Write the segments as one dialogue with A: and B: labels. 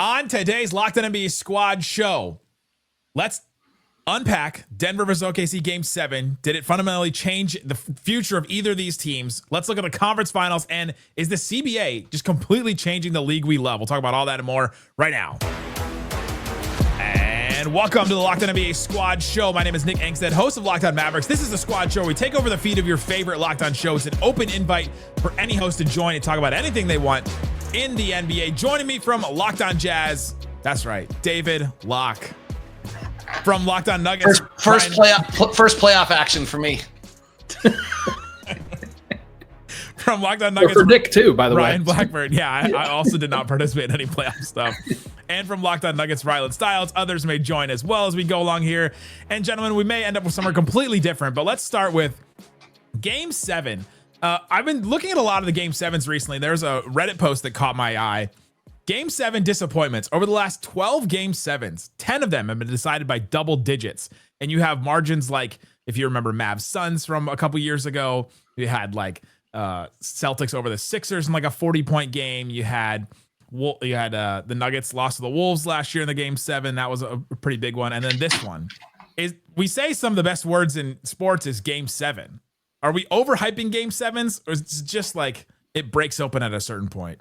A: On today's Locked On NBA Squad show, let's unpack Denver versus OKC Game 7. Did it fundamentally change the future of either of these teams? Let's look at the conference finals, and is the CBA just completely changing the league we love? We'll talk about all that and more right now. And welcome to the Locked On NBA Squad show. My name is Nick Engstad, host of Locked On Mavericks. This is the Squad show. We take over the feed of your favorite Locked On shows. It's an open invite for any host to join and talk about anything they want in the NBA. Joining me from Locked On Jazz, that's right, David Locke. From Locked On Nuggets,
B: first playoff action for me.
A: From Locked On Nuggets,
C: for Nick too, by the way.
A: Ryan Blackburn. Yeah, I also did not participate in any playoff stuff. And from Locked On Nuggets, Ryland Styles. Others may join as well as we go along here. And gentlemen, we may end up with somewhere completely different, but let's start with Game 7. I've been looking at a lot of the Game 7s recently. There's a Reddit post that caught my eye. Game 7 disappointments. Over the last 12 Game 7s, 10 of them have been decided by double digits. And you have margins like, if you remember Mavs Suns from a couple years ago, you had like Celtics over the Sixers in like a 40-point game. You had the Nuggets lost to the Wolves last year in the Game 7. That was a pretty big one. And then this one is, we say some of the best words in sports is Game 7. Are we overhyping Game 7s, or is it just like it breaks open at a certain point?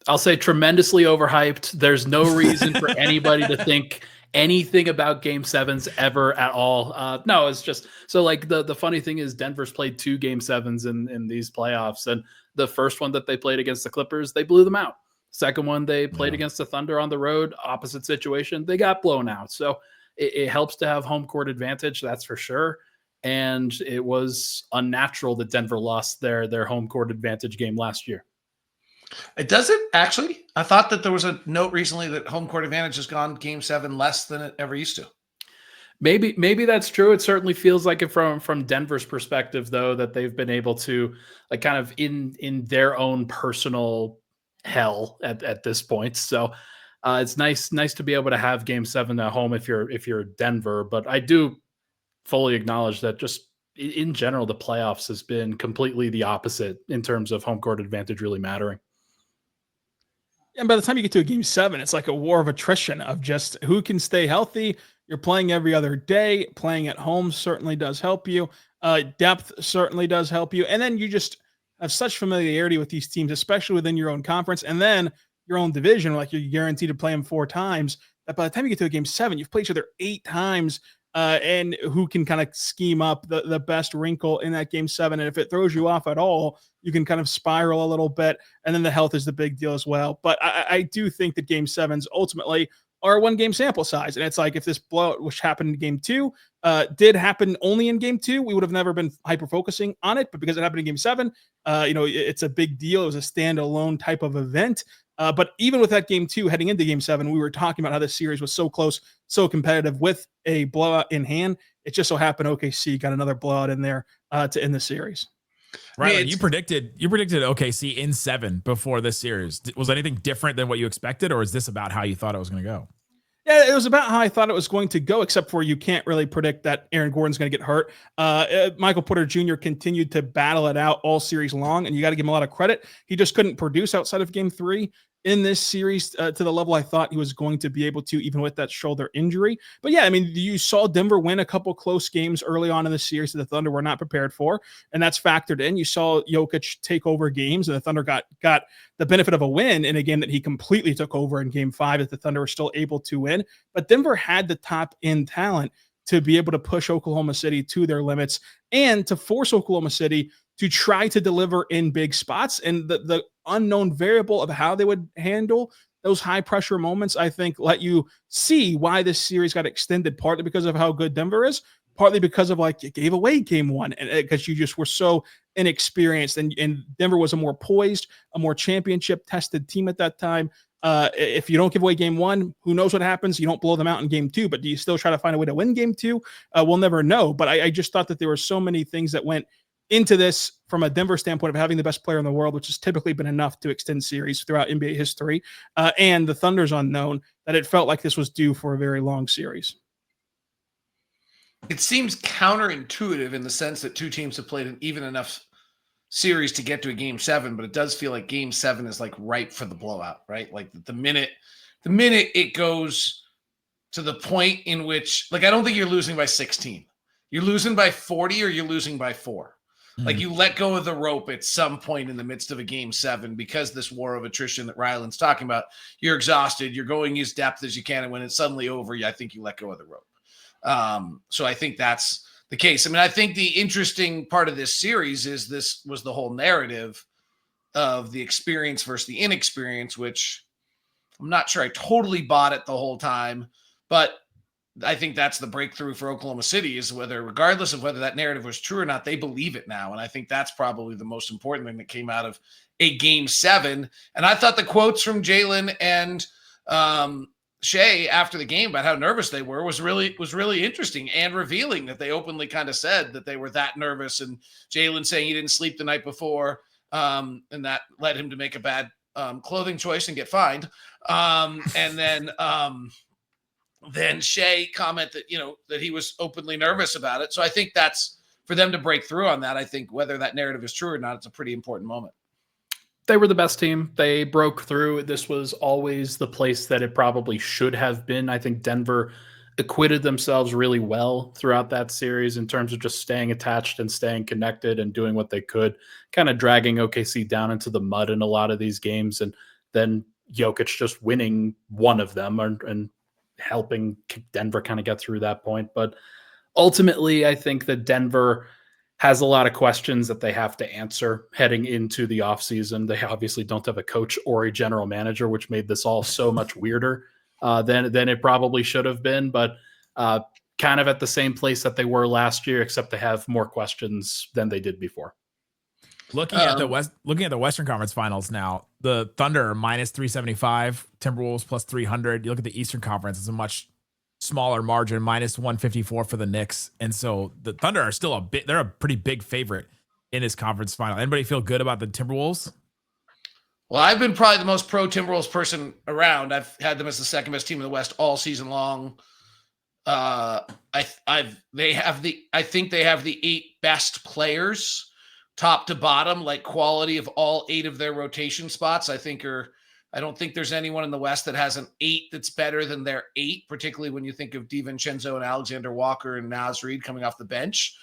C: I'll say tremendously overhyped. There's no reason for anybody to think anything about Game 7s ever at all. No, it's just so like the funny thing is Denver's played 2 Game 7s in these playoffs, and the first one that they played against the Clippers, they blew them out. Second one they played against the Thunder on the road, opposite situation, they got blown out. So it helps to have home court advantage, that's for sure. And it was unnatural that Denver lost their home court advantage game last year.
B: It doesn't actually. I thought that there was a note recently that home court advantage has gone Game 7 less than it ever used to.
C: Maybe that's true. It certainly feels like it from Denver's perspective, though, that they've been able to like kind of in their own personal hell at this point. So it's nice to be able to have Game 7 at home if you're Denver. But I do fully acknowledge that just in general, the playoffs has been completely the opposite in terms of home court advantage really mattering.
D: And by the time you get to a Game 7, it's like a war of attrition of just who can stay healthy. You're playing every other day. Playing at home certainly does help you. Depth certainly does help you. And then you just have such familiarity with these teams, especially within your own conference and then your own division, like you're guaranteed to play them 4 times, that by the time you get to a Game 7, you've played each other 8 times. And who can kind of scheme up the best wrinkle in that Game 7. And if it throws you off at all, you can kind of spiral a little bit. And then the health is the big deal as well. But I do think that Game 7s ultimately are a 1-game sample size. And it's like if this blowout, which happened in Game 2, did happen only in Game 2, we would have never been hyper-focusing on it. But because it happened in Game 7, it's a big deal. It was a standalone type of event. But even with that Game 2 heading into Game 7, we were talking about how this series was so close, so competitive with a blowout in hand. It just so happened OKC got another blowout in there to end the series.
A: Right. I mean, you predicted OKC in 7 before this series. Was anything different than what you expected, or is this about how you thought it was going to go?
D: Yeah, it was about how I thought it was going to go, except for you can't really predict that Aaron Gordon's going to get hurt. Michael Porter Jr. continued to battle it out all series long, and you got to give him a lot of credit. He just couldn't produce outside of Game 3 in this series to the level I thought he was going to be able to, even with that shoulder injury. But yeah, I mean, you saw Denver win a couple close games early on in the series that the Thunder were not prepared for, and that's factored in. You saw Jokic take over games, and the Thunder got the benefit of a win in a game that he completely took over in Game 5 that the Thunder were still able to win. But Denver had the top-end talent to be able to push Oklahoma City to their limits and to force Oklahoma City to try to deliver in big spots. And the unknown variable of how they would handle those high pressure moments, I think, let you see why this series got extended, partly because of how good Denver is, partly because of like you gave away Game 1 and because you just were so inexperienced, and Denver was a more poised, a more championship tested team at that time. If you don't give away Game 1, who knows what happens? You don't blow them out in Game 2, but do you still try to find a way to win Game 2? We'll never know. But I just thought that there were so many things that went into this from a Denver standpoint of having the best player in the world, which has typically been enough to extend series throughout NBA history, and the Thunder's unknown, that it felt like this was due for a very long series.
B: It seems counterintuitive in the sense that 2 teams have played an even enough series to get to a Game 7, but it does feel like Game 7 is like ripe for the blowout, right? Like the minute the minute it goes to the point in which, like, I don't think you're losing by 16. You're losing by 40 or you're losing by 4. Like, you let go of the rope at some point in the midst of a game 7 because this war of attrition that Ryland's talking about, you're exhausted, you're going as depth as you can, and when it's suddenly over, I think you let go of the rope. So I think that's the case. I mean, I think the interesting part of this series is this was the whole narrative of the experience versus the inexperience, which I'm not sure I totally bought it the whole time, but I think that's the breakthrough for Oklahoma City is whether, regardless of whether that narrative was true or not, they believe it now. And I think that's probably the most important thing that came out of a game 7. And I thought the quotes from Jalen and Shai after the game about how nervous they were was really interesting and revealing, that they openly kind of said that they were that nervous, and Jalen saying he didn't sleep the night before. And that led him to make a bad clothing choice and get fined. And then Shai comment that, that he was openly nervous about it. So I think that's for them to break through on that. I think whether that narrative is true or not, it's a pretty important moment.
C: They were the best team. They broke through. This was always the place that it probably should have been. I think Denver acquitted themselves really well throughout that series in terms of just staying attached and staying connected and doing what they could, kind of dragging OKC down into the mud in a lot of these games. And then Jokic just winning one of them and helping Denver kind of get through that point. But ultimately, I think that Denver has a lot of questions that they have to answer heading into the offseason. They obviously don't have a coach or a general manager, which made this all so much weirder than it probably should have been. But kind of at the same place that they were last year, except they have more questions than they did before.
A: Looking at the Western Conference Finals now, the Thunder are minus 375, Timberwolves plus 300. You look at the Eastern Conference, it's a much smaller margin, minus 154 for the Knicks. And so the Thunder are still they're a pretty big favorite in this conference final. Anybody feel good about the Timberwolves?
B: Well, I've been probably the most pro Timberwolves person around. I've had them as the second best team in the West all season long. I think they have the 8 best players, top to bottom, like quality of all 8 of their rotation spots. I don't think there's anyone in the West that has an 8 that's better than their 8, particularly when you think of DiVincenzo and Alexander Walker and Naz Reid coming off the bench.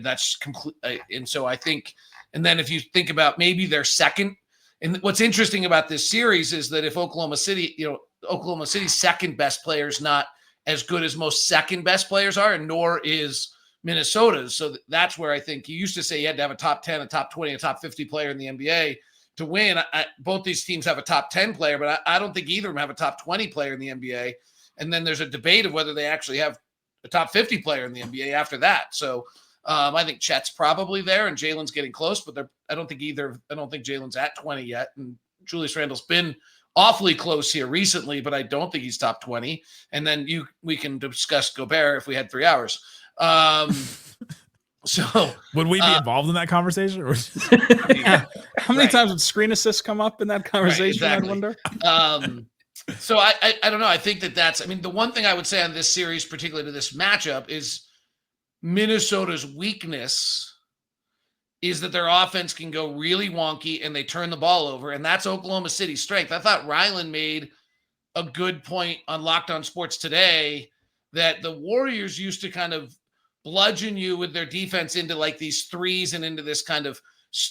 B: That's complete. And so I think, and then if you think about maybe their second, and what's interesting about this series is that if Oklahoma City's second best player is not as good as most second best players are, and nor is Minnesota's. So that's where I think you used to say you had to have a top 10, a top 20, a top 50 player in the NBA to win. Both these teams have a top 10 player, but I don't think either of them have a top 20 player in the NBA. And then there's a debate of whether they actually have a top 50 player in the NBA after that. So I think Chet's probably there and Jalen's getting close, but I don't think Jalen's at 20 yet. And Julius Randle's been awfully close here recently, but I don't think he's top 20. And then we can discuss Gobert if we had 3 hours. So
A: would we be involved in that conversation?
D: How many times would screen assists come up in that conversation? Right, exactly. I wonder.
B: So I don't know. I think that's, the one thing I would say on this series, particularly to this matchup, is Minnesota's weakness is that their offense can go really wonky and they turn the ball over. And that's Oklahoma City's strength. I thought Ryland made a good point on Locked On Sports today that the Warriors used to kind of bludgeon you with their defense into like these threes and into this kind of,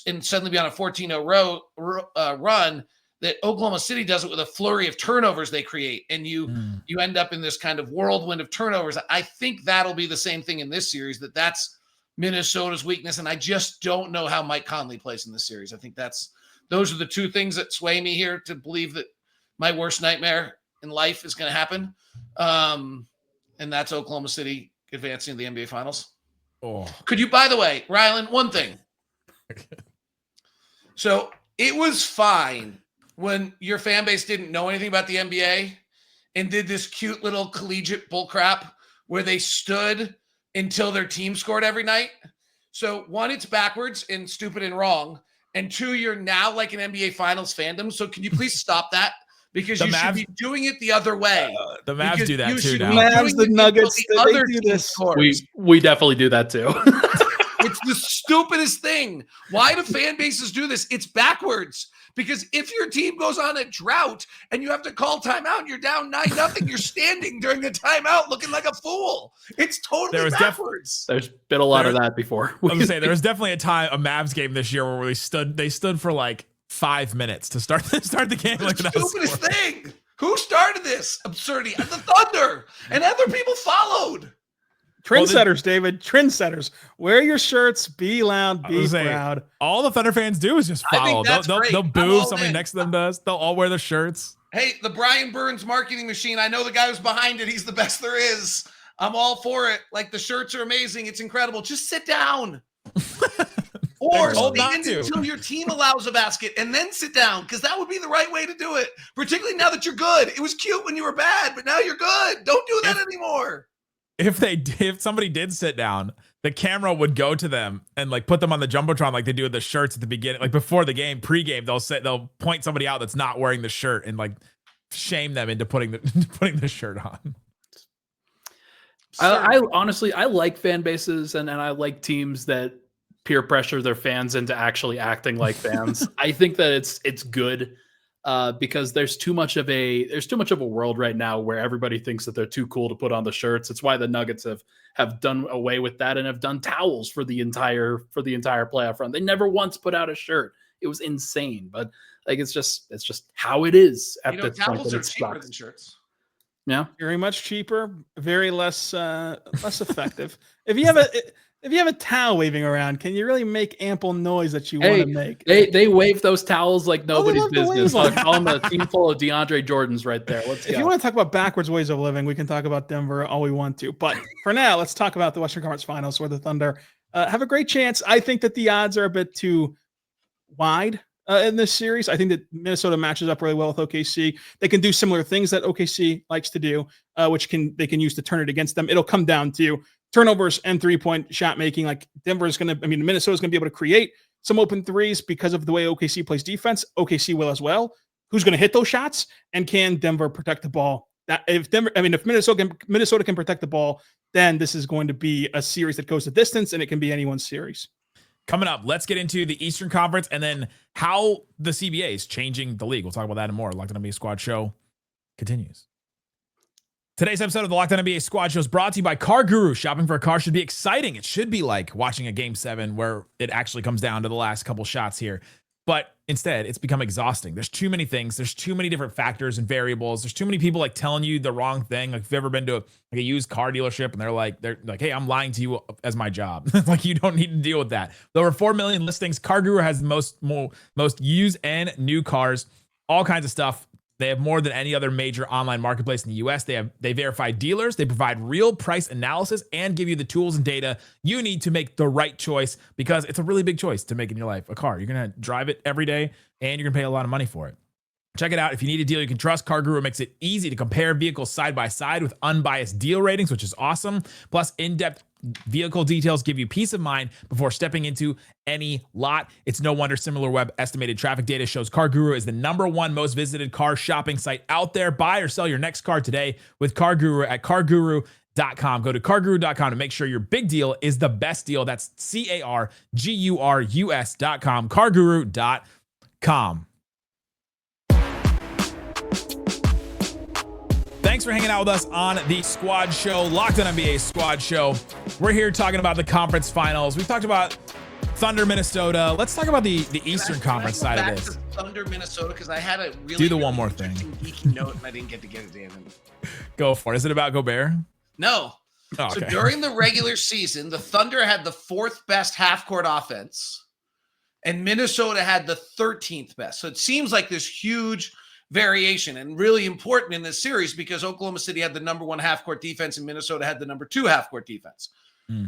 B: and suddenly be on a 14-0 run, that Oklahoma City does it with a flurry of turnovers they create. And you end up in this kind of whirlwind of turnovers. I think that'll be the same thing in this series, that's Minnesota's weakness. And I just don't know how Mike Conley plays in this series. I think those are the two things that sway me here to believe that my worst nightmare in life is going to happen. And that's Oklahoma City advancing to the NBA Finals.
A: Oh.
B: Could you, by the way, Ryland, one thing. So it was fine when your fan base didn't know anything about the NBA and did this cute little collegiate bullcrap where they stood until their team scored every night. So 1, it's backwards and stupid and wrong. And 2, you're now like an NBA Finals fandom. So can you please stop that? Because you should be doing it the other way.
A: The Mavs do that too now.
D: The Mavs, the Nuggets, they do this.
C: We definitely do that too.
B: It's the stupidest thing. Why do fan bases do this? It's backwards. Because if your team goes on a drought and you have to call timeout and you're down 9-0, you're standing during the timeout looking like a fool. It's totally backwards.
C: There's been a lot of that before.
A: I was gonna say there was definitely a Mavs game this year where they stood for like 5 minutes to start the game.
B: It's the stupidest thing. Who started this absurdity? The Thunder, and other people followed.
D: Trendsetters, David. Trendsetters. Wear your shirts. Be loud. Be proud.
A: All the Thunder fans do is just follow. They'll boo. Somebody next to them does. They'll all wear their shirts.
B: Hey, the Brian Burns marketing machine. I know the guy who's behind it. He's the best there is. I'm all for it. Like, the shirts are amazing. It's incredible. Just sit down. Or stand until your team allows a basket and then sit down, because that would be the right way to do it, particularly now that you're good. It was cute when you were bad, but now you're good. Don't do that anymore.
A: If somebody did sit down, the camera would go to them and like put them on the Jumbotron like they do with the shirts at the beginning, like before the game, pregame. They'll point somebody out that's not wearing the shirt and like shame them into putting the shirt on.
C: I honestly like fan bases and I like teams that peer pressure their fans into actually acting like fans. I think that it's good because there's too much of a world right now where everybody thinks that they're too cool to put on the shirts. It's why the Nuggets have done away with that and have done towels for the entire playoff run. They never once put out a shirt. It was insane, but like it's just how it is at this point.
B: Towels are cheaper than shirts.
C: Yeah,
D: very much cheaper, very less effective. If you have a towel waving around, can you really make ample noise that you want to make?
C: They wave those towels like nobody's business. I'll call them a team full of DeAndre Jordans right there. Let's go.
D: If you want to talk about backwards ways of living, we can talk about Denver all we want to. But for now, let's talk about the Western Conference Finals, where the Thunder have a great chance. I think that the odds are a bit too wide in this series. I think that Minnesota matches up really well with OKC. They can do similar things that OKC likes to do, which they can use to turn it against them. It'll come down to turnovers and 3-point shot making. Like Minnesota's going to be able to create some open threes because of the way OKC plays defense. OKC will as well. Who's going to hit those shots? And can Denver protect the ball? If Minnesota can protect the ball, then this is going to be a series that goes the distance, and it can be anyone's series.
A: Coming up, let's get into the Eastern Conference and then how the CBA is changing the league. We'll talk about that and more. Locked On NBA Squad Show continues. Today's episode of the Locked On NBA Squad Show is brought to you by Car Guru. Shopping for a car should be exciting. It should be like watching a Game 7 where it actually comes down to the last couple shots here. But instead, it's become exhausting. There's too many things. There's too many different factors and variables. There's too many people like telling you the wrong thing. Like if you've ever been to like a used car dealership and they're like, hey, I'm lying to you as my job. Like you don't need to deal with that. With over 4 million listings, Car Guru has the most used and new cars, all kinds of stuff. They have more than any other major online marketplace in the US. They verify dealers, they provide real price analysis, and give you the tools and data you need to make the right choice, because it's a really big choice to make in your life. A car, you're gonna drive it every day and you're gonna pay a lot of money for it. Check it out. If you need a deal you can trust, Car Guru makes it easy to compare vehicles side by side with unbiased deal ratings, which is awesome. Plus, in-depth vehicle details give you peace of mind before stepping into any lot. It's no wonder SimilarWeb estimated traffic data shows Car Guru is the #1 most visited car shopping site out there. Buy or sell your next car today with Car Guru at carguru.com. Go to carguru.com to make sure your big deal is the best deal. That's CARGURUS.com, carguru.com. Thanks for hanging out with us on the Squad Show, Locked On NBA Squad Show. We're here talking about the conference finals. We talked about Thunder, Minnesota. Let's talk about the Eastern Conference side of this.
B: Thunder, Minnesota, because I had a really
A: do the one more thing.
B: Geeky note and I didn't get to get it in.
A: Go for it. Is it about Gobert?
B: No.
A: Oh, okay.
B: So during the regular season, the Thunder had the 4th best half-court offense, and Minnesota had the 13th best. So it seems like this huge variation, and really important in this series because Oklahoma City had the #1 half-court defense and Minnesota had the #2 half-court defense.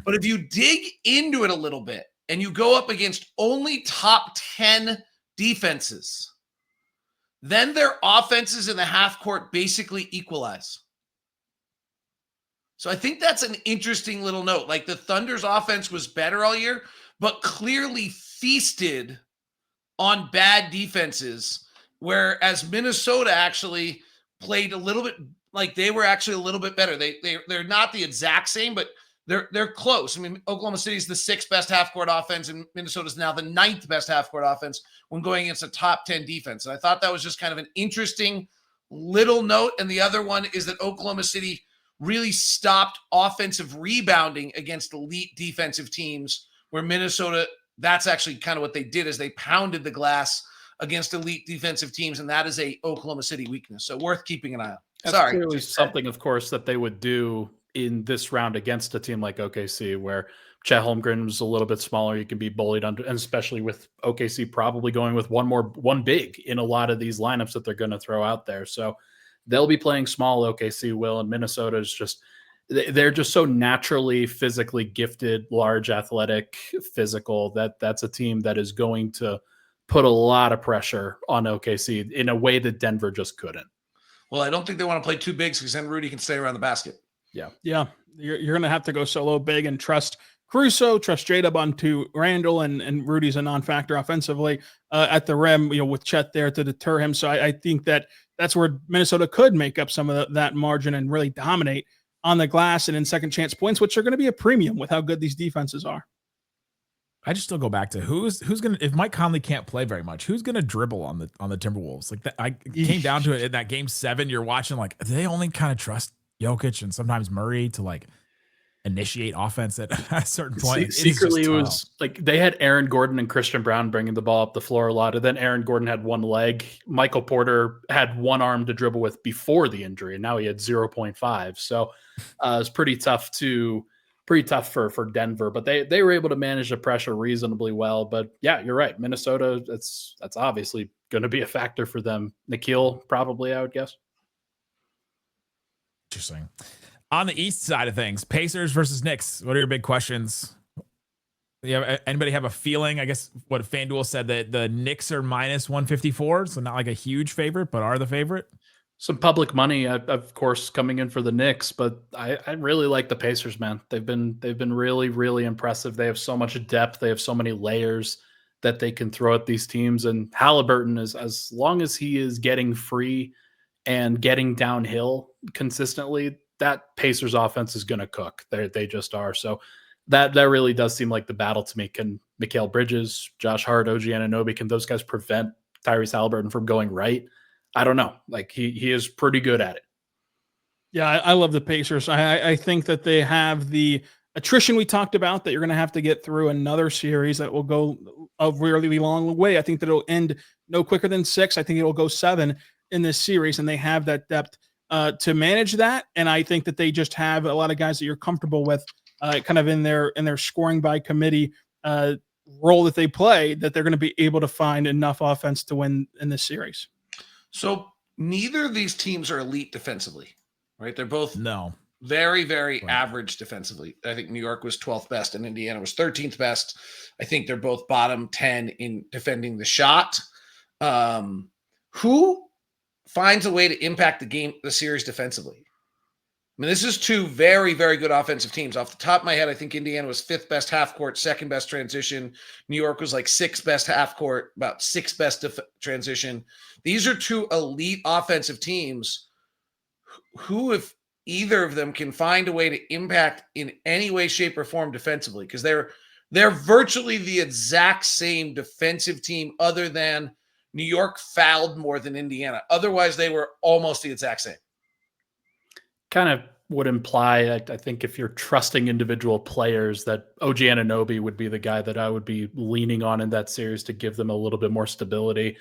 B: But if you dig into it a little bit and you go up against only top 10 defenses, then their offenses in the half-court basically equalize. So I think that's an interesting little note. Like the Thunder's offense was better all year, but clearly feasted on bad defenses, whereas Minnesota actually played a little bit like they were actually a little bit better. They're not the exact same, but they're close. I mean, Oklahoma City is the 6th best half-court offense, and Minnesota is now the 9th best half-court offense when going against a top 10 defense. And I thought that was just kind of an interesting little note. And the other one is that Oklahoma City really stopped offensive rebounding against elite defensive teams, where Minnesota, that's actually kind of what they did, is they pounded the glass against elite defensive teams, and that is a Oklahoma City weakness. So worth keeping an eye on.
C: That's clearly something, of course, that they would do in this round against a team like OKC, where Chet Holmgren was a little bit smaller. You can be bullied under, and especially with OKC probably going with one big in a lot of these lineups that they're going to throw out there. So they'll be playing small, OKC will, and Minnesota is just, they're just so naturally physically gifted, large, athletic, physical, that's a team that is going to put a lot of pressure on OKC in a way that Denver just couldn't.
B: Well, I don't think they want to play two bigs because then Rudy can stay around the basket.
D: Yeah. You're going to have to go solo big and trust Caruso, trust J-Dub onto Randall, and Rudy's a non-factor offensively at the rim, with Chet there to deter him. So I think that's where Minnesota could make up some of that margin and really dominate on the glass and in second chance points, which are going to be a premium with how good these defenses are.
A: I just still go back to who's gonna, if Mike Conley can't play very much, who's gonna dribble on the Timberwolves? Like that, I came down to it in that game 7. You're watching, like, do they only kind of trust Jokic and sometimes Murray to like initiate offense at a certain point?
C: Secretly, it was like they had Aaron Gordon and Christian Brown bringing the ball up the floor a lot, and then Aaron Gordon had one leg. Michael Porter had one arm to dribble with before the injury, and now he had 0.5. So it's pretty tough for Denver, but they were able to manage the pressure reasonably well. But yeah, you're right. Minnesota, that's obviously going to be a factor for them. Nikhil, probably, I would guess.
A: Interesting. On the East side of things, Pacers versus Knicks. What are your big questions? Anybody have a feeling? I guess what FanDuel said, that the Knicks are minus 154, so not like a huge favorite, but are the favorite.
C: Some public money, of course, coming in for the Knicks, but I really like the Pacers, man. They've been really, really impressive. They have so much depth. They have so many layers that they can throw at these teams. And Haliburton is, as long as he is getting free and getting downhill consistently, that Pacers offense is going to cook. They just are. So that really does seem like the battle to me. Can Mikal Bridges, Josh Hart, OG Anunoby, can those guys prevent Tyrese Haliburton from going right? I don't know. Like he is pretty good at it.
D: Yeah, I love the Pacers. I think that they have the attrition we talked about, that you're going to have to get through another series that will go a really long way. I think that it'll end no quicker than 6. I think it'll go 7 in this series, and they have that depth to manage that. And I think that they just have a lot of guys that you're comfortable with, kind of in their scoring by committee role that they play, that they're going to be able to find enough offense to win in this series.
B: So neither of these teams are elite defensively, right? They're both very, very average defensively. I think New York was 12th best and Indiana was 13th best. I think they're both bottom 10 in defending the shot. Who finds a way to impact the series defensively? I mean, this is two very, very good offensive teams. Off the top of my head, I think Indiana was 5th best half court, 2nd best transition. New York was like 6th best half court, about 6th best transition. These are two elite offensive teams who, if either of them can find a way to impact in any way, shape, or form defensively, because they're virtually the exact same defensive team, other than New York fouled more than Indiana. Otherwise, they were almost the exact same.
C: Kind of would imply, I think, if you're trusting individual players, that OG Anunoby would be the guy that I would be leaning on in that series to give them a little bit more stability.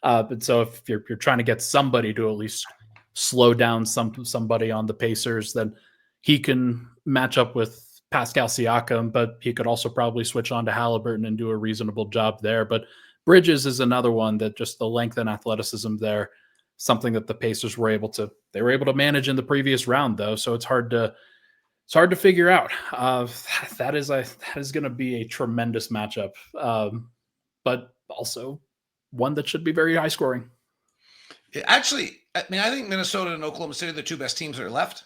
C: But so if you're trying to get somebody to at least slow down somebody on the Pacers, then he can match up with Pascal Siakam, but he could also probably switch on to Haliburton and do a reasonable job there. But Bridges is another one that just the length and athleticism there, something that the Pacers were able to manage in the previous round, though. So it's hard to figure out. That is going to be a tremendous matchup, but also one that should be very high scoring.
B: Actually, I mean, I think Minnesota and Oklahoma City are the two best teams that are left.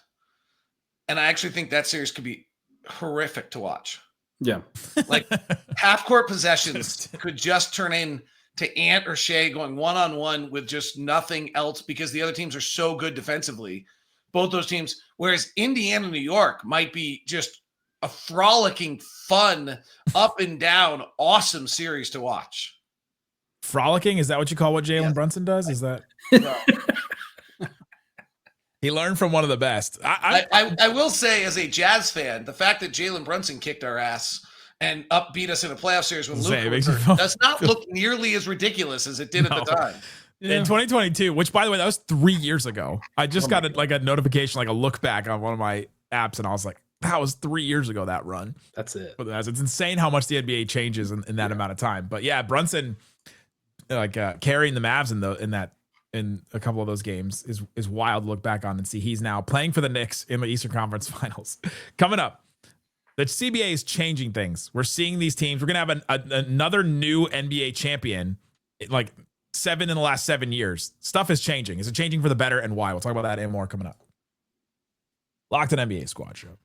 B: And I actually think that series could be horrific to watch.
C: Yeah.
B: Like half-court possessions could just turn into Ant or Shai going one-on-one with just nothing else, because the other teams are so good defensively. Both those teams, whereas Indiana, New York might be just a frolicking, fun, up and down, awesome series to watch.
A: Frolicking? Is that what you call what Jalen Brunson does? Is that he learned from one of the best?
B: I will say, as a Jazz fan, the fact that Jalen Brunson kicked our ass and beat us in a playoff series with Luka does not look nearly as ridiculous as it did at the time.
A: In 2022, which by the way, that was 3 years ago. I just got a notification, like a look back on one of my apps, and I was like, that was 3 years ago, that run.
C: That's it.
A: But it's insane how much the NBA changes in that amount of time. But yeah, Brunson carrying the Mavs in a couple of those games is wild to look back on and see. He's now playing for the Knicks in the Eastern Conference Finals. Coming up, the CBA is changing things. We're seeing these teams. We're going to have another new NBA champion, like 7 in the last 7 years. Stuff is changing. Is it changing for the better, and why? We'll talk about that and more coming up. Locked On NBA Squad Show.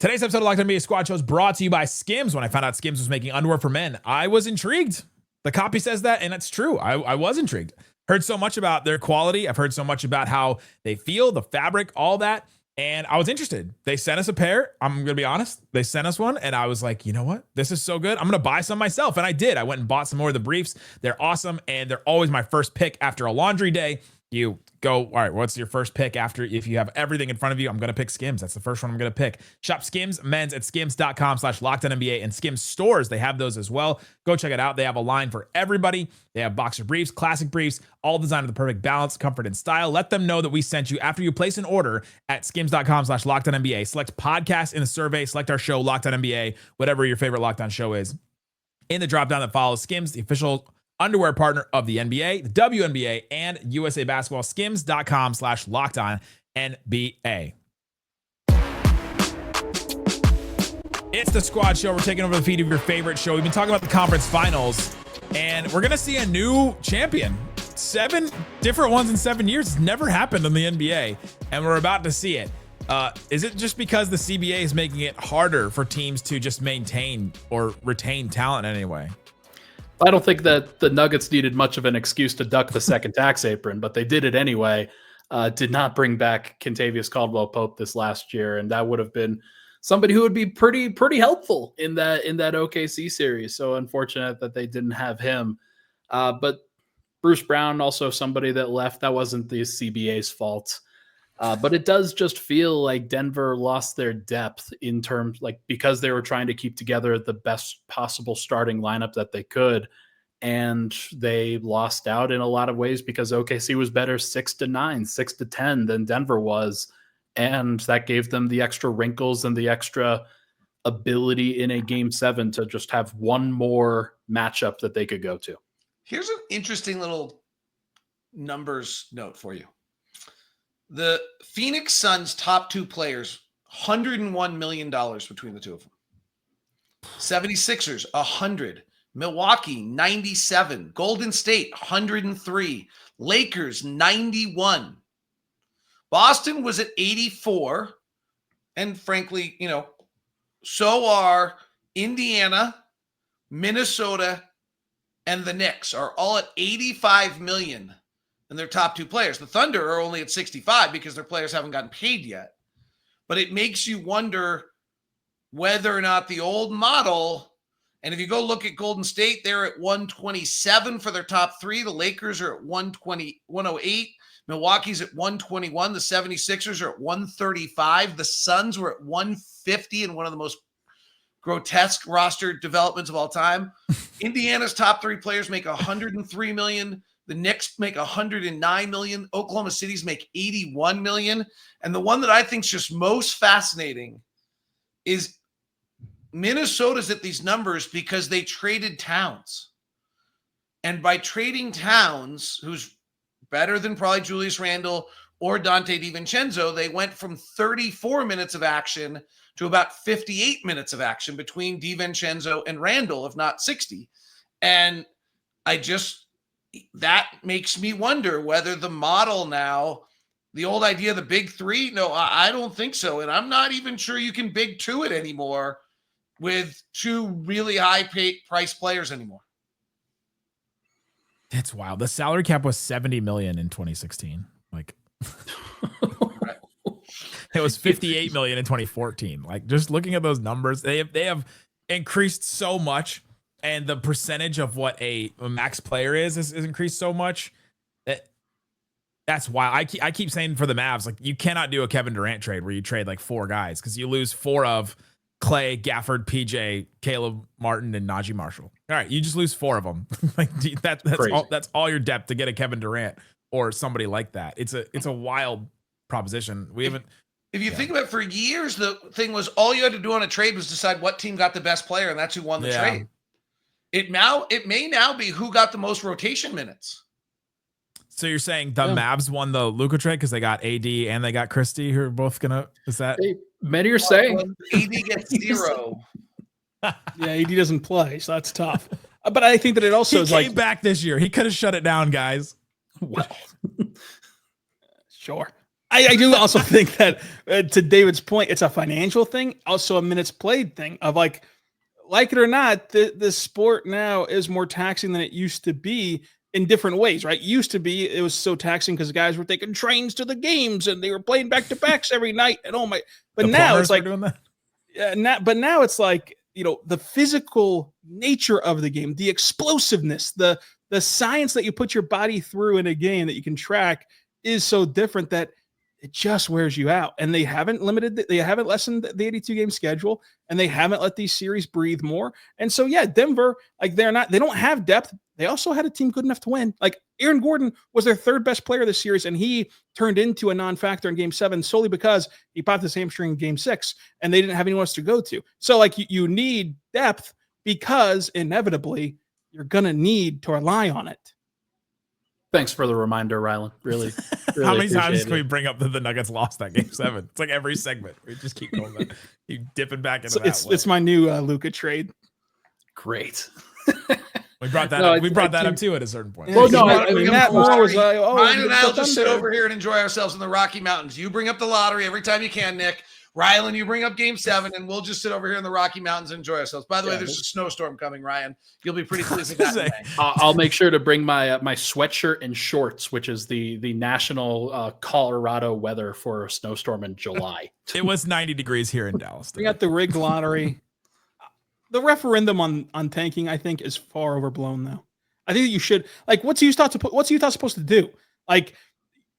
A: Today's episode of Locked On NBA Squad Show is brought to you by Skims. When I found out Skims was making underwear for men, I was intrigued. The copy says that, and it's true. I was intrigued. Heard so much about their quality. I've heard so much about how they feel, the fabric, all that. And I was interested. They sent us a pair. I'm going to be honest. They sent us one, and I was like, you know what? This is so good. I'm going to buy some myself. And I did. I went and bought some more of the briefs. They're awesome, and they're always my first pick after a laundry day. You go, all right, what's your first pick after? If you have everything in front of you, I'm going to pick Skims. That's the first one I'm going to pick. Shop Skims men's at skims.com/LockedOnNBA, and Skims stores. They have those as well. Go check it out. They have a line for everybody. They have boxer briefs, classic briefs, all designed with the perfect balance, comfort, and style. Let them know that we sent you after you place an order at skims.com/LockedOnNBA. Select podcast in the survey. Select our show, Locked On NBA, whatever your favorite Locked On show is. In the drop down that follows, Skims, the official underwear partner of the NBA, the WNBA, and USA Basketball. Skims.com/LockedOnNBA. It's the Squad Show. We're taking over the feed of your favorite show. We've been talking about the conference finals, and we're going to see a new champion. 7 different ones in 7 years. It's never happened in the NBA, and we're about to see it. Is it just because the CBA is making it harder for teams to just maintain or retain talent in any way?
C: I don't think that the Nuggets needed much of an excuse to duck the second tax apron, but they did it anyway. Did not bring back Kentavious Caldwell-Pope this last year, and that would have been somebody who would be pretty helpful in that OKC series. So unfortunate that they didn't have him. But Bruce Brown, also somebody that left. That wasn't the CBA's fault. But it does just feel like Denver lost their depth in terms, like, because they were trying to keep together the best possible starting lineup that they could. And they lost out in a lot of ways because OKC was better 6-9, 6-10 than Denver was. And that gave them the extra wrinkles and the extra ability in a game 7 to just have one more matchup that they could go to.
B: Here's an interesting little numbers note for you. The Phoenix Suns' top 2 players, $101 million between the two of them. 76ers, 100. Milwaukee, 97. Golden State, 103. Lakers, 91. Boston was at 84. And frankly, so are Indiana, Minnesota, and the Knicks are all at 85 million. And their top 2 players. The Thunder are only at 65 because their players haven't gotten paid yet. But it makes you wonder whether or not the old model, and if you go look at Golden State, they're at 127 for their top 3. The Lakers are at 108. Milwaukee's at 121. The 76ers are at 135. The Suns were at 150 in one of the most grotesque roster developments of all time. Indiana's top 3 players make 103 million. The Knicks make 109 million. Oklahoma City's make 81 million. And the one that I think is just most fascinating is Minnesota's at these numbers because they traded Towns. And by trading Towns, who's better than probably Julius Randle or Dante DiVincenzo, they went from 34 minutes of action to about 58 minutes of action between DiVincenzo and Randle, if not 60. And that makes me wonder whether the model now, the old idea of the big 3, no, I don't think so. And I'm not even sure you can big 2 it anymore with 2 really high price players anymore.
A: It's wild. The salary cap was 70 million in 2016. Like, It was 58 million in 2014. Like, just looking at those numbers, they have increased so much, and the percentage of what a max player is increased so much. That's why I keep saying for the Mavs, like, you cannot do a Kevin Durant trade where you trade like 4 guys, because you lose 4 of Clay, Gafford, PJ, Caleb Martin, and Najee Marshall. All right, you just lose 4 of them. Like, that's all your depth to get a Kevin Durant or somebody like that. It's a wild proposition. We haven't.
B: If you think about it, for years, the thing was all you had to do on a trade was decide what team got the best player, and that's who won the trade. It may now be who got the most rotation minutes.
A: So you're saying the Mavs won the Luka trade because they got AD and they got Christie, who are both gonna? Is that?
C: Many are saying
B: AD gets 0.
D: Yeah, AD doesn't play, so that's tough. But I think that it also is
A: came back this year. He could have shut it down, guys.
C: Well,
D: sure. I do also think that, to David's point, it's a financial thing, also a minutes played thing of like it or not, the sport now is more taxing than it used to be in different ways, right? Used to be, it was so taxing because guys were taking trains to the games and they were playing back-to-backs every night. And but now it's like, doing that. But now it's like, the physical nature of the game, the explosiveness, the science that you put your body through in a game that you can track is so different that it just wears you out. And they haven't lessened the 82 game schedule, and they haven't let these series breathe more. And so, yeah, Denver, like, they don't have depth. They also had a team good enough to win. Like, Aaron Gordon was their 3rd best player this series, and he turned into a non-factor in game 7 solely because he popped his hamstring in game 6, and they didn't have anyone else to go to. So, like, you need depth because inevitably you're going to need to rely on it.
C: Thanks for the reminder, Ryland. Really
A: How many times can we bring up that the Nuggets lost that game 7? It's like every segment. We just keep going back. Keep dipping back into that. It's
D: my new Luka trade.
C: Great.
A: We brought that up. We brought that up too at a certain point.
B: Well, no, Matt Moore was like, Ryan and I will just sit over here and enjoy ourselves in the Rocky Mountains. You bring up the lottery every time you can, Nick. Ryland, you bring up game 7, and we'll just sit over here in the Rocky Mountains and enjoy ourselves. By the way, there's a snowstorm coming, Ryan. You'll be pretty pleased with that.
C: I'll make sure to bring my sweatshirt and shorts, which is the national Colorado weather for a snowstorm in July.
A: It was 90 degrees here in Dallas.
D: We got the rigged lottery. The referendum on tanking, I think, is far overblown, though. I think that you should, like, what's Utah supposed to do? Like,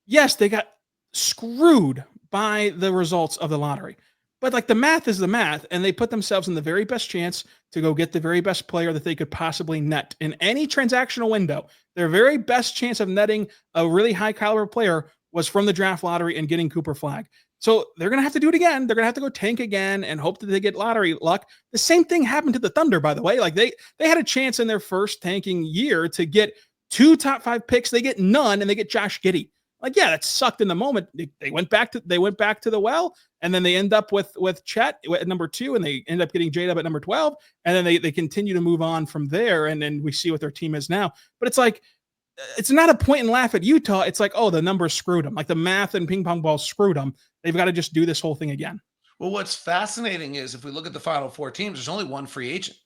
D: yes, they got screwed by the results of the lottery, but like, the math is the math, and they put themselves in the very best chance to go get the very best player that they could possibly net in any transactional window. Their very best chance of netting a really high caliber player was from the draft lottery and getting Cooper Flagg. So they're going to have to do it again. They're going to have to go tank again and hope that they get lottery luck. The same thing happened to the Thunder, by the way. Like, they had a chance in their first tanking year to get 2 top 5 picks. They get none, and they get Josh Giddey. Like, yeah, that sucked in the moment. They went back to the well, and then they end up with Chet at number 2, and they end up getting J-Dub at number 12, and then they continue to move on from there, and then we see what their team is now. But it's like, it's not a point and laugh at Utah. It's like, oh, the numbers screwed them. Like, the math and ping pong balls screwed them. They've got to just do this whole thing again.
B: Well, what's fascinating is if we look at the final 4 teams, there's only one free agent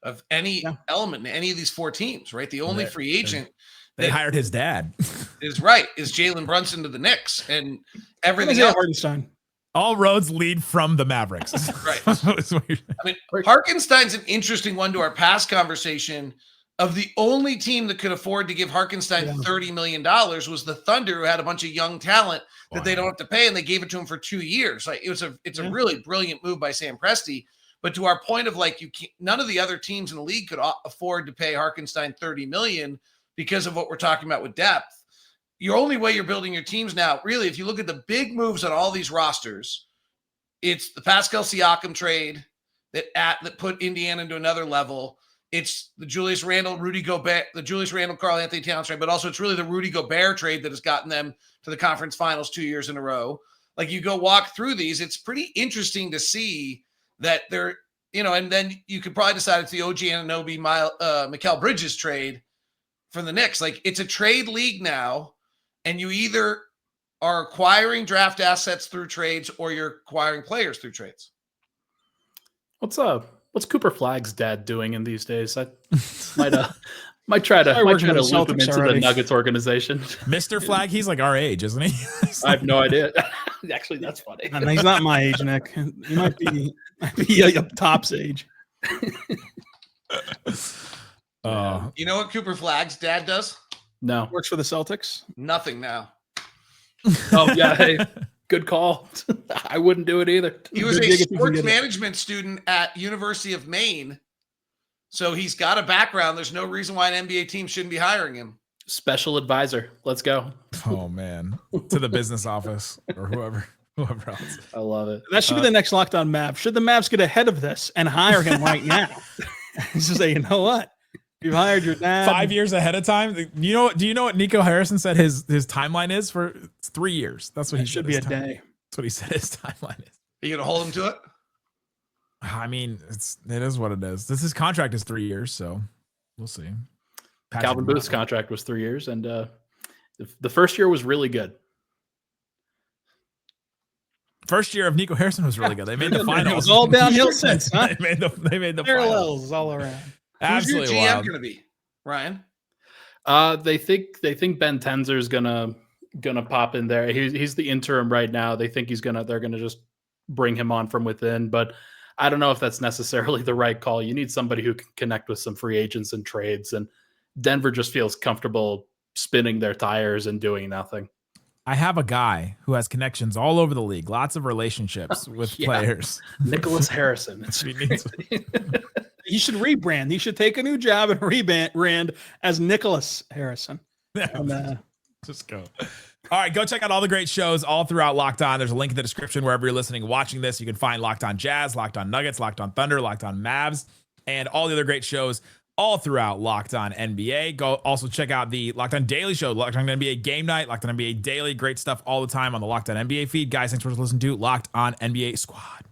B: of any element in any of these 4 teams, right? The only free agent
A: they hired his dad
B: is Jalen Brunson to the Knicks, and everything else.
D: Hartenstein.
A: All roads lead from the Mavericks.
B: Right. I mean, Hartenstein's an interesting one to our past conversation. Of the only team that could afford to give Hartenstein $30 million was the Thunder, who had a bunch of young talent that they don't have to pay, and they gave it to him for 2 years. Like, it's a really brilliant move by Sam Presti. But to our point of, like, none of the other teams in the league could afford to pay Hartenstein $30 million because of what we're talking about with depth. Your only way you're building your teams now, really, if you look at the big moves on all these rosters, it's the Pascal Siakam trade that put Indiana into another level. It's the Julius Randle, Karl Anthony Towns trade, but also it's really the Rudy Gobert trade that has gotten them to the conference finals 2 years in a row. Like, you go walk through these, it's pretty interesting to see that they're, and then you could probably decide it's the OG Anunoby, Mikal Bridges trade from the Knicks. Like, it's a trade league now, and you either are acquiring draft assets through trades or you're acquiring players through trades.
C: What's Cooper Flagg's dad doing in these days? I Might try to loop him
D: Celtics
C: into
D: already.
C: the Nuggets organization.
A: Mr. Flag, he's like our age, isn't he?
C: I have no idea. Actually, that's funny.
D: And he's not my age, Nick. He might be up top's age.
B: You know what Cooper Flag's dad does?
C: No.
D: Works for the Celtics.
B: Nothing now.
C: Oh yeah. Hey, good call. I wouldn't do it either.
B: He was
D: Good
B: a
D: gig if you can
B: sports
D: get it.
B: management student at University of Maine. So he's got a background. There's no reason why an NBA team shouldn't be hiring him.
C: Special advisor. Let's go.
A: Oh man, to the business office or whoever else.
C: I love it.
D: That should be the next Locked On Mavs. Should the Mavs get ahead of this and hire him right now? Just say, you know what? You've hired your dad
A: 5 years ahead of time. Do you know what Nico Harrison said his timeline is for? It's 3 years. That's what he
D: It should
A: said
D: be a
A: his time-
D: day.
A: That's what he said his timeline is.
B: Are you going to hold him to it?
A: I mean, it is what it is. His contract is 3 years, so we'll see.
C: Calvin Booth's contract was 3 years, and the first year was really good.
A: First year of Nico Harrison was really good. They made the finals.
D: It was all downhill since, huh?
A: They made the finals.
D: Parallels all around.
A: Absolutely
B: Who's your GM
A: wild.
B: going to be, Ryan?
C: They think Ben Tenzer's gonna pop in there. He's the interim right now. They think they're gonna just bring him on from within, but I don't know if that's necessarily the right call. You need somebody who can connect with some free agents and trades, and Denver just feels comfortable spinning their tires and doing nothing.
A: I have a guy who has connections all over the league, lots of relationships with players.
C: Nicholas Harrison.
A: He needs-
D: He should rebrand. He should take a new job and rebrand as Nicholas Harrison. And,
A: Just go. All right, go check out all the great shows all throughout Locked On. There's a link in the description wherever you're listening and watching this. You can find Locked On Jazz, Locked On Nuggets, Locked On Thunder, Locked On Mavs, and all the other great shows all throughout Locked On NBA. Go also check out the Locked On Daily Show, Locked On NBA Game Night, Locked On NBA Daily. Great stuff all the time on the Locked On NBA feed. Guys, thanks for listening to Locked On NBA Squad.